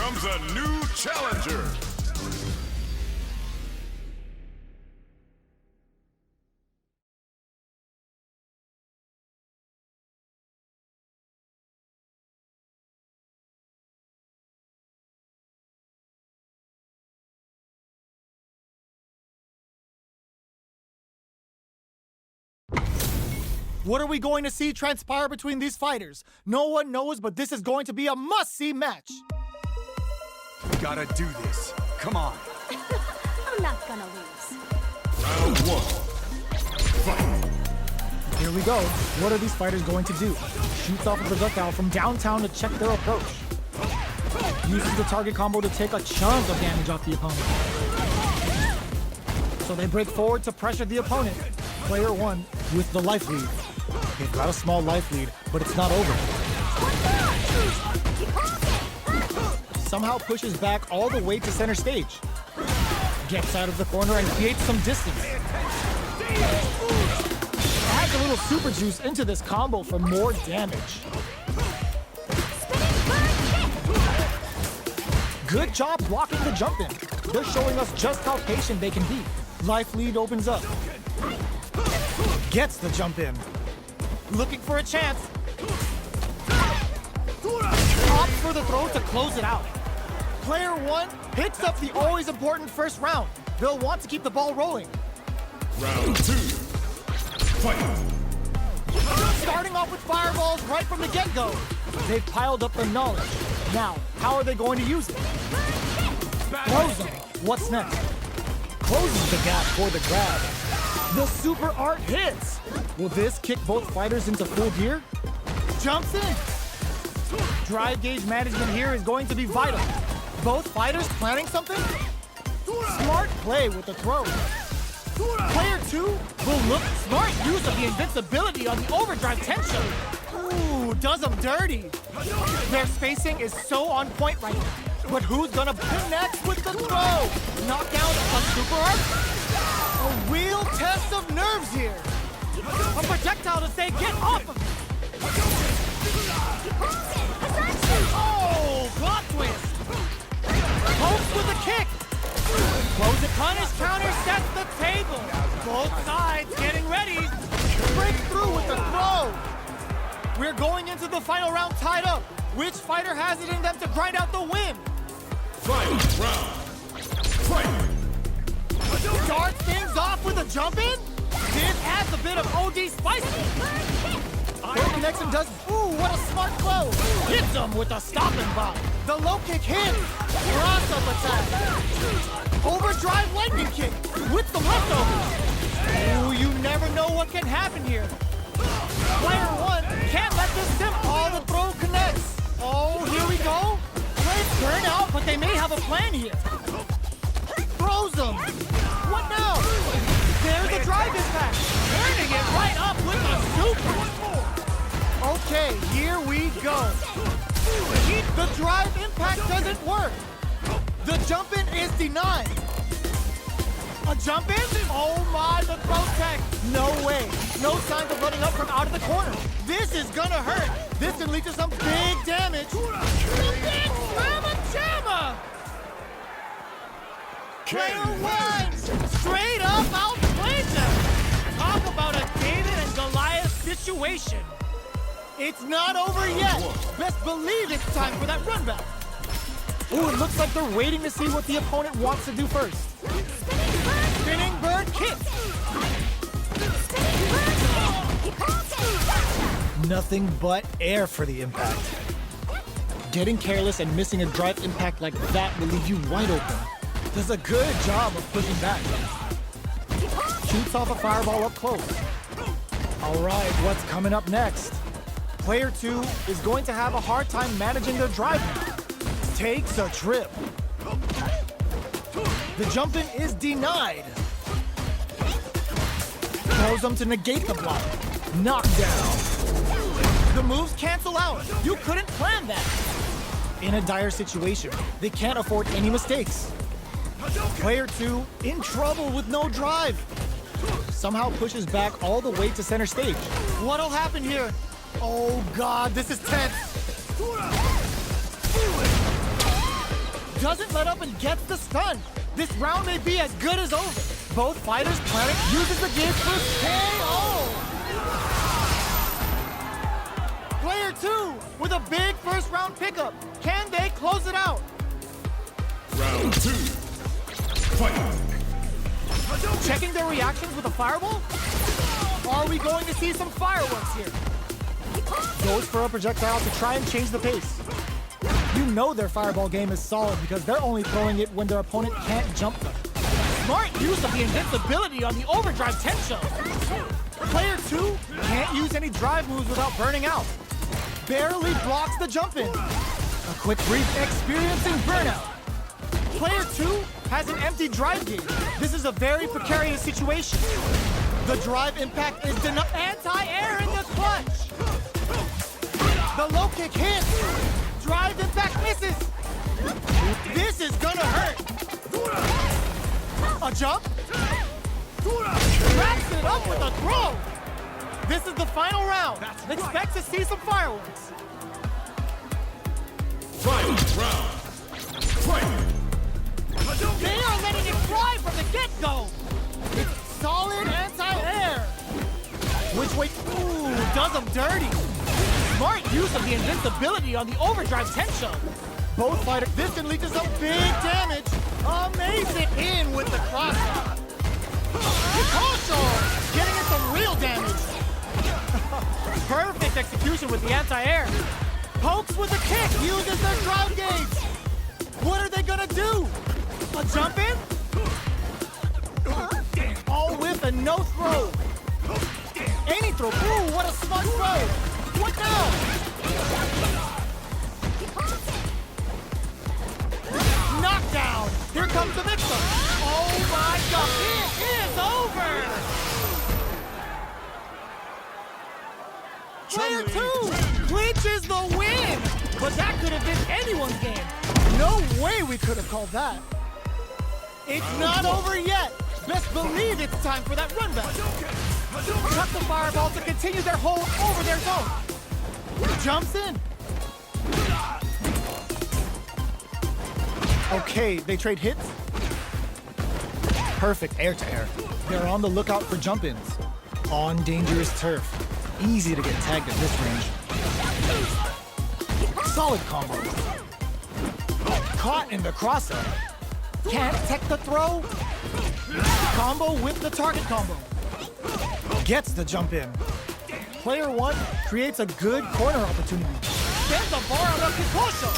comes a new challenger. What are we going to see transpire between these fighters? No one knows, but this is going to be a must-see match. Gotta do this. Come on. I'm not gonna lose. Round one. Fight. Here we go. What are these fighters going to do? Shoots off a projectile from downtown to check their approach. Uses the target combo to take a chunk of damage off the opponent. So they break forward to pressure the opponent. Player one with the life lead. They've got a small life lead, but it's not over. Somehow pushes back all the way to center stage. Gets out of the corner and creates some distance. Adds a little super juice into this combo for more damage. Good job blocking the jump in. They're showing us just how patient they can be. Life lead opens up. Gets the jump in. Looking for a chance. Opts for the throw to close it out. Player one picks up the always important first round. They'll want to keep the ball rolling. Round two. Fight. Starting off with fireballs right from the get-go. They've piled up their knowledge. Now, how are they going to use it? Close them. What's next? Closes the gap for the grab. The super art hits. Will this kick both fighters into full gear? Jumps in. Drive gauge management here is going to be vital. Both fighters planning something? Smart play with the throw. Player two will look smart use of the invincibility on the overdrive tension. Ooh, does them dirty. Their spacing is so on point right now. But who's gonna connect with the throw? Knockout a super art? A real test of nerves here. A projectile to say, get off of me. Oh, plot twist. Pokes with a kick. Close it, punish, counter, sets the table. Both sides getting ready. Break through with the throw. We're going into the final round tied up. Which fighter has it in them to grind out the win? Final round. Fight. Starts things off with a jump in. This adds a bit of OD spice. Third connection does. Ooh, what a smart close. Hits him with a stopping block. The low kick hits. Cross-up attack. Overdrive lightning kick with the leftovers. Ooh, you never know what can happen here. Player one can't let this sim. All the throw connects. Oh, here we go. Plays burn out, but they may have a plan here. Throws them. What now? There's the drive impact. Turning it right up with a super. Okay, here we go. The drive impact doesn't work. The jump in is denied. A jump in? Oh my, the throw tech. No way. No signs of letting up from out of the corner. This is gonna hurt. This can lead to some big damage. The big slamma jamma. Player one, straight up outplayed them. Talk about a David and Goliath situation. It's not over yet. Best believe it's time for that run back. Ooh, it looks like they're waiting to see what the opponent wants to do first. Spinning bird kick. Nothing but air for the impact. Getting careless and missing a drive impact like that will leave you wide open. Does a good job of pushing back. Shoots off a fireball up close. All right, what's coming up next? Player two is going to have a hard time managing their drive. Takes a trip. The jump in is denied. Throws them to negate the block. Knockdown. The moves cancel out. You couldn't plan that. In a dire situation, they can't afford any mistakes. Player two in trouble with no drive. Somehow pushes back all the way to center stage. What'll happen here? Oh God, this is tense. Doesn't let up and gets the stun. This round may be as good as over. Both fighters planning uses the gauge for KO. Player 2 with a big first round pickup. Can they close it out? Round 2. Fight. Checking their reactions with a fireball? Are we going to see some fireworks here? Goes for a projectile to try and change the pace. You know their fireball game is solid because they're only throwing it when their opponent can't jump them. Smart use of the invincibility on the overdrive tension. Player 2 can't use any drive moves without burning out. Barely blocks the jump in. A quick brief experiencing burnout. Player 2 has an empty drive gauge. This is a very precarious situation. The drive impact is anti-air in the clutch. The low kick hits. Drive impact misses. This is gonna hurt. A jump. Wraps it up with a throw. This is the final round. Expect to see some fireworks. Final round. Fight. They are letting it fly from the get-go. It's solid anti-air. Which way? Ooh, does them dirty. Smart use of the invincibility on the overdrive tension. Both fighters, this unleashes some big damage. Amazing in with the cross. Picosso getting in some real damage. Perfect execution with the anti-air. Pokes with a kick, uses their drive gauge. What are they gonna do? A jump in? All with a no throw. Any throw. Ooh, what a smart throw. What now? Knockdown. Here comes the mix-up. Oh my God. It is over. Player 2 clinches the win. But that could have been anyone's game. No way we could have called that. It's not over yet. Best believe it's time for that run back. Cut the fireball to continue their hold over their zone. Jumps in. Okay, they trade hits. Perfect air to air. They're on the lookout for jump-ins. On dangerous turf. Easy to get tagged at this range. Solid combo. Caught in the crosser. Can't tech the throw. Combo with the target combo. Gets the jump in. Player 1 creates a good corner opportunity. Spends the bar on a Picosso.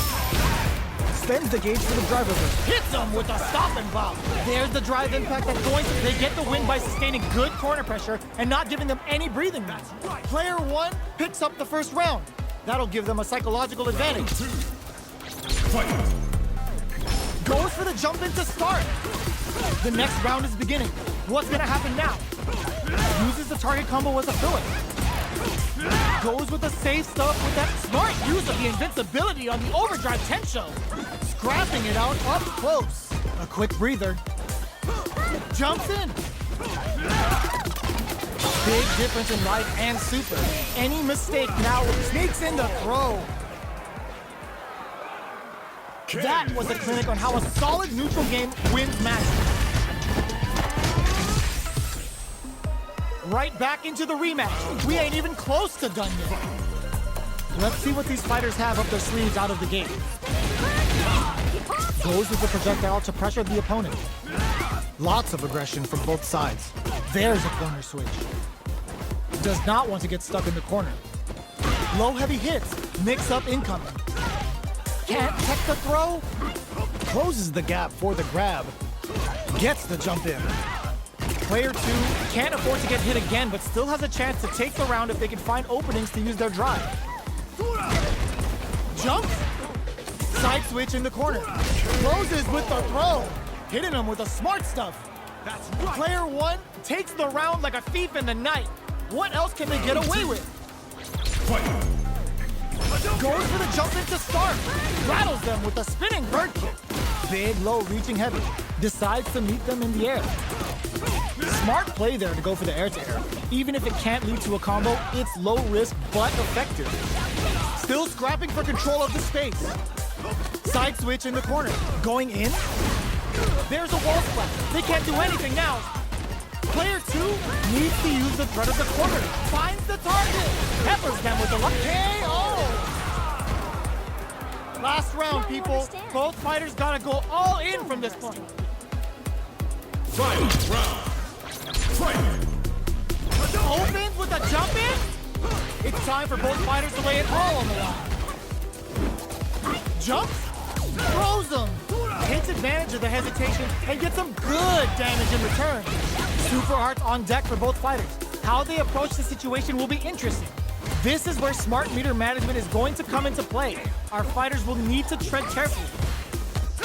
Spends the gauge for the drive reverse. Hits him with a stop and bomb. There's the drive impact that's going to. They get the win by sustaining good corner pressure and not giving them any breathing room. Player 1 picks up the first round. That'll give them a psychological advantage. Fight. Goes for the jump in to start. The next round is beginning. What's gonna happen now? Uses the target combo as a filler. Goes with the safe stuff with that smart use of the invincibility on the overdrive tension. Scrapping it out up close. A quick breather. Jumps in. Big difference in life and super. Any mistake now sneaks in the throw. That was a clinic on how a solid neutral game wins matches. Right back into the rematch. We ain't even close to done yet. Let's see what these fighters have up their sleeves out of the gate. Goes with the projectile to pressure the opponent. Lots of aggression from both sides. There's a corner switch. Does not want to get stuck in the corner. Low heavy hits. Mix up incoming. Can't tech the throw. Closes the gap for the grab. Gets the jump in. Player 2 can't afford to get hit again, but still has a chance to take the round if they can find openings to use their drive. Jumps. Side switch in the corner. Closes with the throw. Hitting him with the smart stuff. That's right. Player 1 takes the round like a thief in the night. What else can they get away with? Fight. Goes for the jump in to start. Rattles them with a spinning bird kick. Big, low, reaching heavy. Decides to meet them in the air. Smart play there to go for the air-to-air. Even if it can't lead to a combo, it's low risk but effective. Still scrapping for control of the space. Side switch in the corner. Going in. There's a wall splash. They can't do anything now. Player 2 needs to use the threat of the corner. Finds the target. Peppers them with the luck. KO! Last round, people. Both fighters gotta go all in from this point. Final round. Fight! Opens with a jump in. It's time for both fighters to lay it all on the line. Jumps, throws them, takes advantage of the hesitation, and gets some good damage in return. Super arts on deck for both fighters. How they approach the situation will be interesting. This is where smart meter management is going to come into play. Our fighters will need to tread carefully.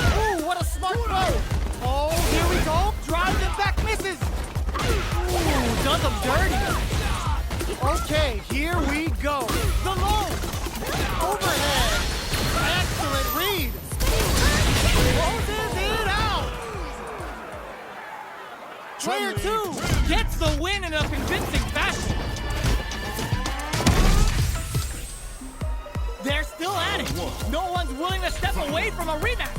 Ooh, what a smart throw! Oh, here we go. Drives him back, misses. Ooh, does him dirty. Okay, here we go. The low. Overhead. Excellent read. Closes it out. Player 2 gets the win in a convincing fashion. They're still at it. No one's willing to step away from a rematch.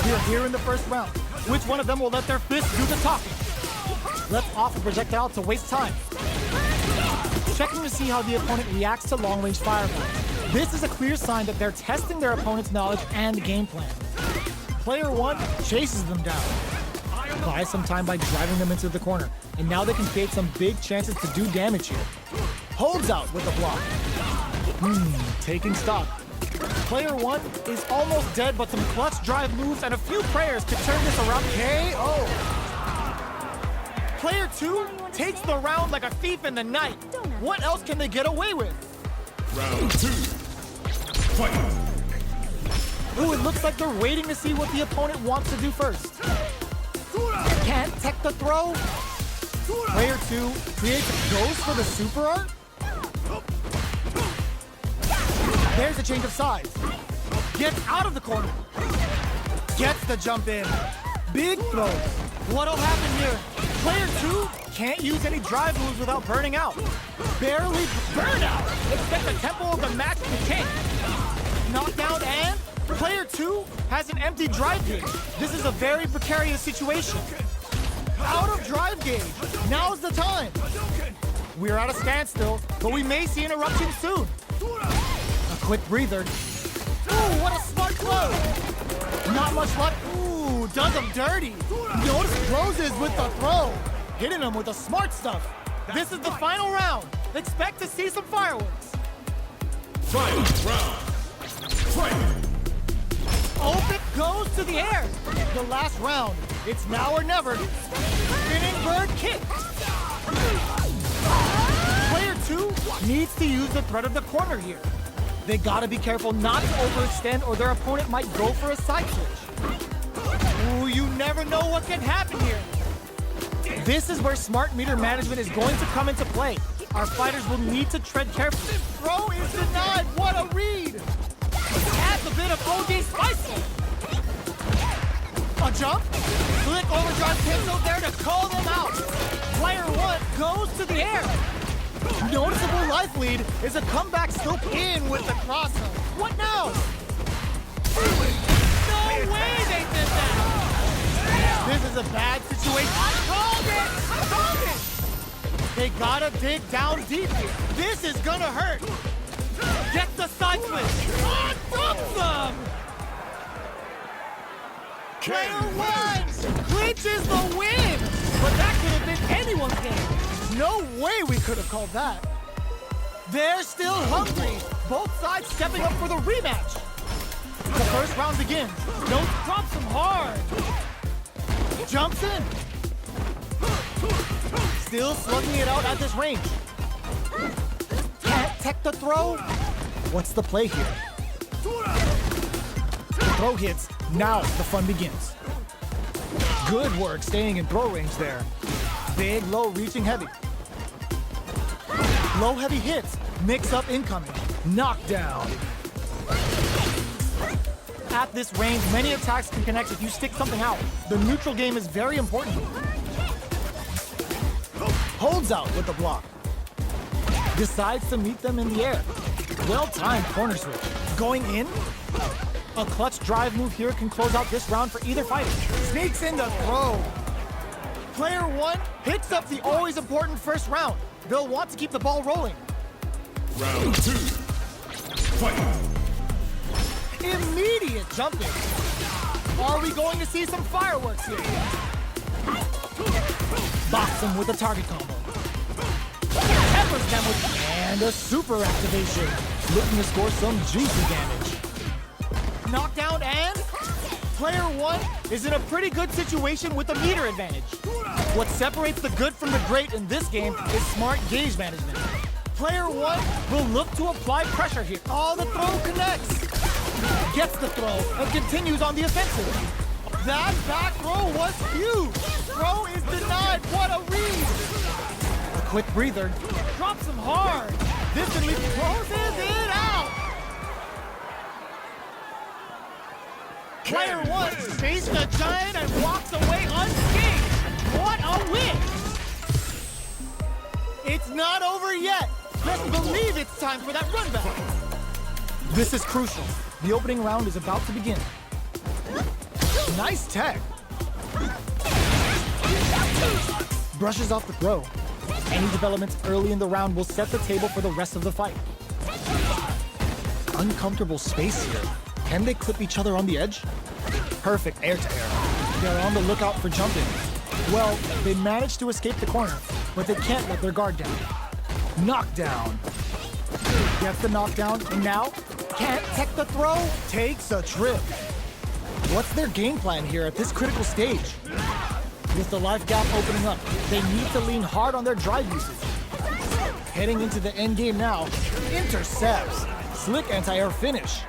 We're here in the first round. Which one of them will let their fists do the talking? Let's offer projectile to waste time. Checking to see how the opponent reacts to long-range fireballs. This is a clear sign that they're testing their opponent's knowledge and game plan. Player 1 chases them down. Buys some time by driving them into the corner. And now they can create some big chances to do damage here. Holds out with a block. Taking stock. Player 1 is almost dead, but some clutch drive moves and a few prayers could turn this around. KO. Player 2 takes the round like a thief in the night. What else can they get away with? Round 2. Fight! Ooh, it looks like they're waiting to see what the opponent wants to do first. Can't tech the throw. Player 2 creates a ghost for the super art. There's a change of sides. Gets out of the corner. Gets the jump in. Big throws. What'll happen here? Player 2 can't use any drive moves without burning out. Barely burn out. Expect the tempo of the match to change. Knockdown and player 2 has an empty drive gauge. This is a very precarious situation. Out of drive gauge. Now's the time. We're at a standstill, but we may see an eruption soon. A quick breather. Ooh, what a smart throw. Not much luck. Ooh, does him dirty. Notice closes with the throw. Hitting him with the smart stuff. This is the final round. Expect to see some fireworks. Final round. Fight! Open goes to the air. The last round. It's now or never. Spinning bird kick. Player 2 needs to use the threat of the corner here. They gotta be careful not to overextend or their opponent might go for a side switch. Ooh, you never know what can happen here. This is where smart meter management is going to come into play. Our fighters will need to tread carefully. Throw is denied. What a read! Adds a bit of OD spice. A jump. Slick overdrive pistol there to call them out. Player 1 goes to the air. Noticeable life lead is a comeback still in with the crosser. What now? No way they did that! This is a bad situation. I called it! I called it! They gotta dig down deep here. This is gonna hurt. Gets the side switch. On dumps them! Player 1 clinches the win! But that could have been anyone's game. No way we could have called that. They're still hungry. Both sides stepping up for the rematch. The first round begins. Note drops him hard. Jumps in. Still slugging it out at this range. Can't tech the throw. What's the play here? The throw hits. Now the fun begins. Good work staying in throw range there. Big, low, reaching heavy. Low, heavy hits. Mix up incoming. Knockdown. At this range, many attacks can connect if you stick something out. The neutral game is very important. Holds out with the block. Decides to meet them in the air. Well-timed corner switch. Going in. A clutch drive move here can close out this round for either fighter. Sneaks in the throw. Player one picks up the always important first round. They'll want to keep the ball rolling. Round 2. Fight. Immediate jumping. Are we going to see some fireworks here? Box him with a target combo. Peppers them with and a super activation. Looking to score some juicy damage. Knockdown and player one is in a pretty good situation with a meter advantage. What separates the good from the great in this game is smart gauge management. Player one will look to apply pressure here. Oh, the throw connects. Gets the throw and continues on the offensive. That back throw was huge. Throw is denied. What a read. A quick breather. Drops him hard. Distantly closes it out. Player one faced the giant and walks away unscathed. What a win. It's not over yet. Let's believe it's time for that run back. This is crucial. The opening round is about to begin. Nice tech. Brushes off the throw. Any developments early in the round will set the table for the rest of the fight. Uncomfortable space here. Can they clip each other on the edge? Perfect air to air. They're on the lookout for jumping. Well, they managed to escape the corner, but they can't let their guard down. Knockdown. Gets the knockdown, and now can't tech the throw. Takes a trip. What's their game plan here at this critical stage? With the life gap opening up, they need to lean hard on their drive usage. Heading into the end game now, intercepts. Slick anti-air finish.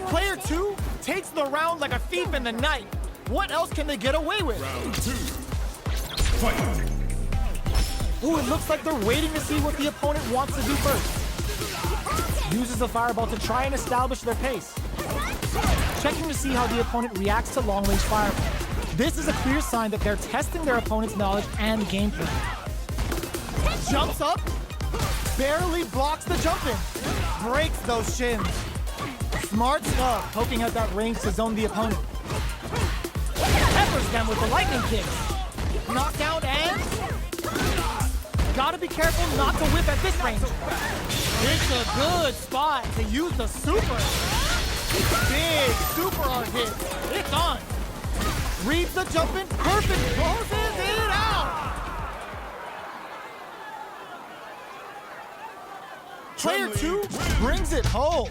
Player two takes the round like a thief in the night. What else can they get away with? Round 2. Fight. Ooh, it looks like they're waiting to see what the opponent wants to do first. Uses the fireball to try and establish their pace. Checking to see how the opponent reacts to long-range fireball. This is a clear sign that they're testing their opponent's knowledge and game plan. Jumps up, barely blocks the jump in. Breaks those shins. Smart stuff, poking out that range to zone the opponent. Peppers them with the lightning kicks. Knockdown and gotta be careful not to whip at this range. It's a good spot to use the super. Big super art hit. It's on. Reads the jump in, perfect, closes it out. Player two brings it home.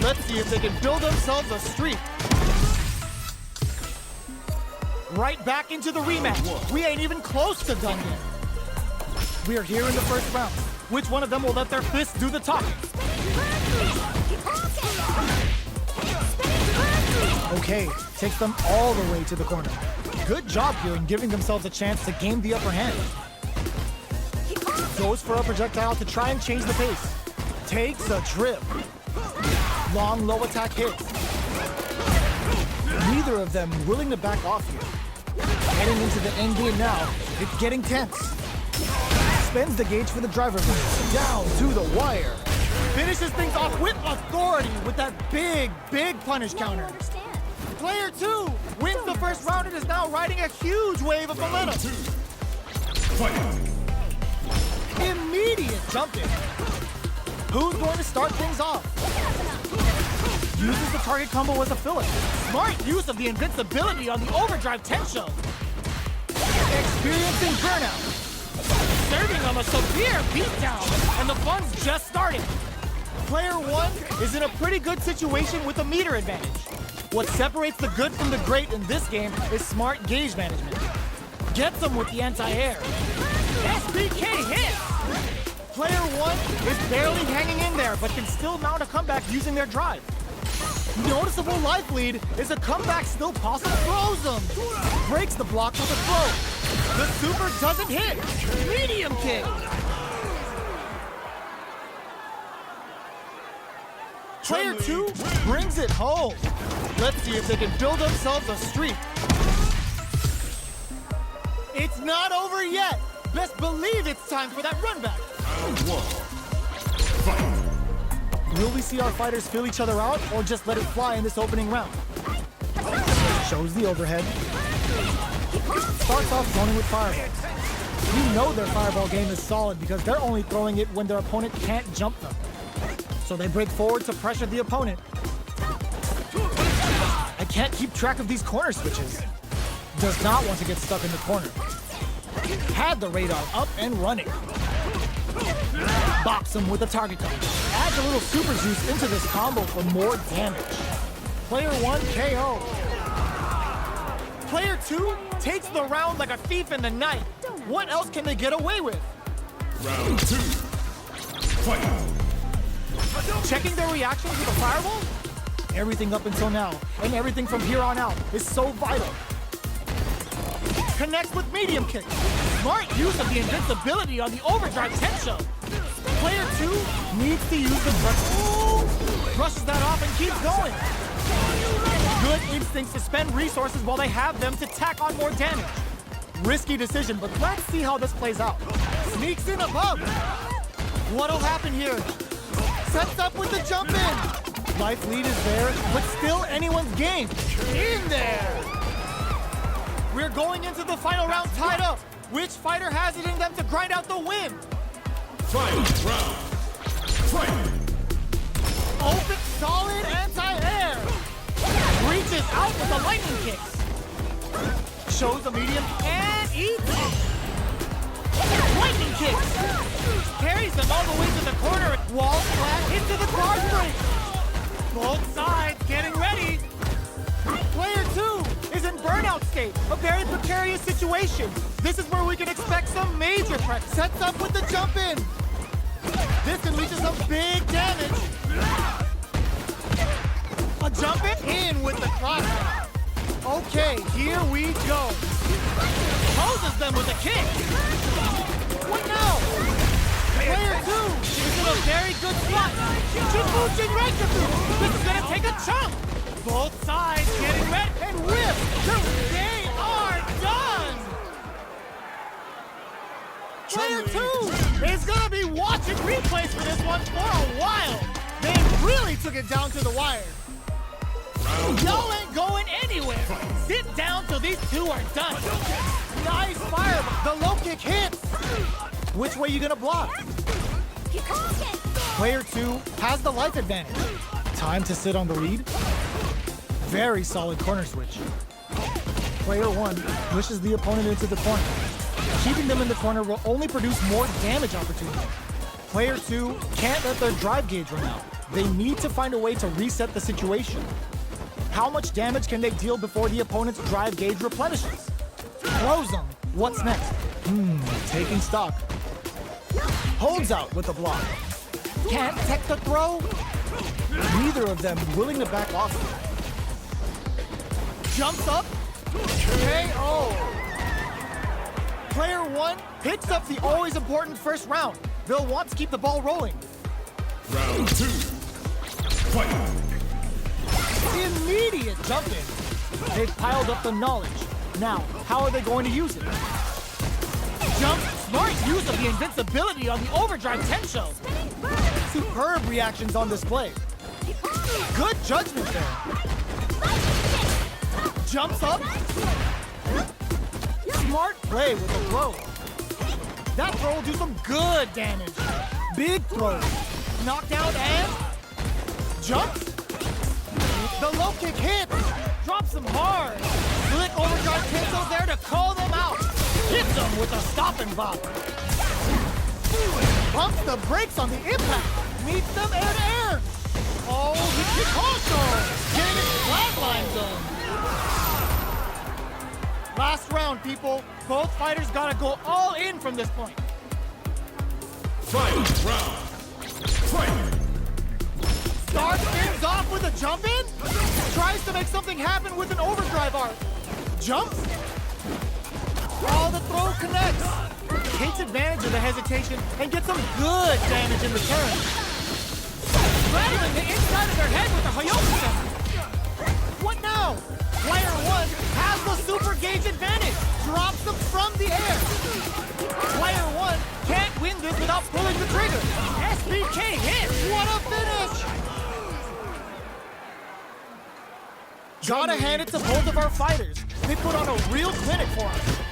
Let's see if they can build themselves a streak. Right back into the rematch. We ain't even close to done yet. We are here in the first round. Which one of them will let their fists do the talking? Okay, takes them all the way to the corner. Good job here in giving themselves a chance to gain the upper hand. Goes for a projectile to try and change the pace. Takes a trip. Long low attack hits. Neither of them willing to back off here. Heading into the end game now, it's getting tense. Spends the gauge for the driver move. Down to the wire. Finishes things off with authority with that big punish counter. Player two wins the first round and is now riding a huge wave of momentum. Fight. Immediate jump in. Who's going to start things off? Uses the target combo as a filler. Smart use of the invincibility on the overdrive 10 show. Experiencing burnout. Serving them a severe beatdown, and the fun's just starting. Player one is in a pretty good situation with a meter advantage. What separates the good from the great in this game is smart gauge management. Gets them with the anti-air. SBK hit! Player one is barely hanging in there, but can still mount a comeback using their drive. Noticeable life lead. Is a comeback still possible? Throws them! Breaks the block with a throw. The super doesn't hit. Medium kick. Player two brings it home. Let's see if they can build themselves a streak. It's not over yet. Best believe it's time for that run back. Round 1. Fight. Will we see our fighters fill each other out or just let it fly in this opening round? Shows the overhead. Starts off zoning with fireballs. You know their fireball game is solid because they're only throwing it when their opponent can't jump them. So they break forward to pressure the opponent. I can't keep track of these corner switches. Does not want to get stuck in the corner. Had the radar up and running. Bops him with a target gun. Adds a little super juice into this combo for more damage. Player 1 KO. Player 2 takes the round like a thief in the night. What else can they get away with? Round 2. Fight. Checking their reactions with a fireball? Everything up until now, and everything from here on out, is so vital. Connects with medium kick. Smart use of the invincibility on the overdrive tension. Player 2 needs to use the brush. Ooh! Brushes that off and keeps going. Good instincts to spend resources while they have them to tack on more damage. Risky decision, but let's see how this plays out. Sneaks in above. What'll happen here? Sets up with the jump in. Life lead is there, but still anyone's game. In there. We're going into the final round tied up. Which fighter has it in them to grind out the win? Final round. Fight. Open, solid anti-air. Reaches out with the lightning kicks. Shows a medium and eats it. Lightning kicks. Carries them all the way to the corner. Wall flat into the guard break. Both sides getting ready. Player 2 is in burnout state, a very precarious situation. This is where we can expect some major pressure. Sets up with the jump in. This can lead to some big damage. A jump in with the cross. Okay, here we go. Poses them with a kick. What now? Player 2 is in a very good spot. Chibuchin Renkaku. This is gonna take a chunk. Both sides getting ready and whip. They are done. Player 2 is gonna be watching replays for this one for a while. They really took it down to the wire. Y'all ain't going anywhere. Sit down till these two are done. Nice fire. The low kick hits. Which way you gonna block? Player 2 has the life advantage. Time to sit on the lead. Very solid corner switch. Player 1 pushes the opponent into the corner. Keeping them in the corner will only produce more damage opportunity. Player 2 can't let their drive gauge run out. They need to find a way to reset the situation. How much damage can they deal before the opponent's drive gauge replenishes? Throws them. What's next? Taking stock. Holds out with the block. Can't tech the throw? Neither of them willing to back off. Jumps up. KO. Player 1 picks up the always important first round. They'll want to keep the ball rolling. Round 2. Fight. Immediate jump in. They've piled up the knowledge. Now, how are they going to use it? Jump, smart use of the invincibility on the overdrive tension. Superb reactions on display. Good judgment there. Jumps up. Smart play with the throw. That throw will do some good damage. Big throw. Knocked out and jumps. The low kick hits. Drops them hard. Slick overdrive cancel there to call them out. Hits them with a stop and bop. Pumps the brakes on the impact. Meets them air to air. Oh, the kick also. Getting his flatline zone. Last round, people. Both fighters gotta go all in from this point. Final round. Fight. Starts things off with a jump in. Tries to make something happen with an overdrive arc. Jumps. Oh, the throw connects. Takes advantage of the hesitation and gets some good damage in return. Rattling the inside of their head with a Hayoku. What now? Player 1 has the super gauge advantage. Drops them from the air. Player 1 can't win this without pulling the trigger. SBK hit. What a finish! Gotta hand it to both of our fighters. They put on a real clinic for us.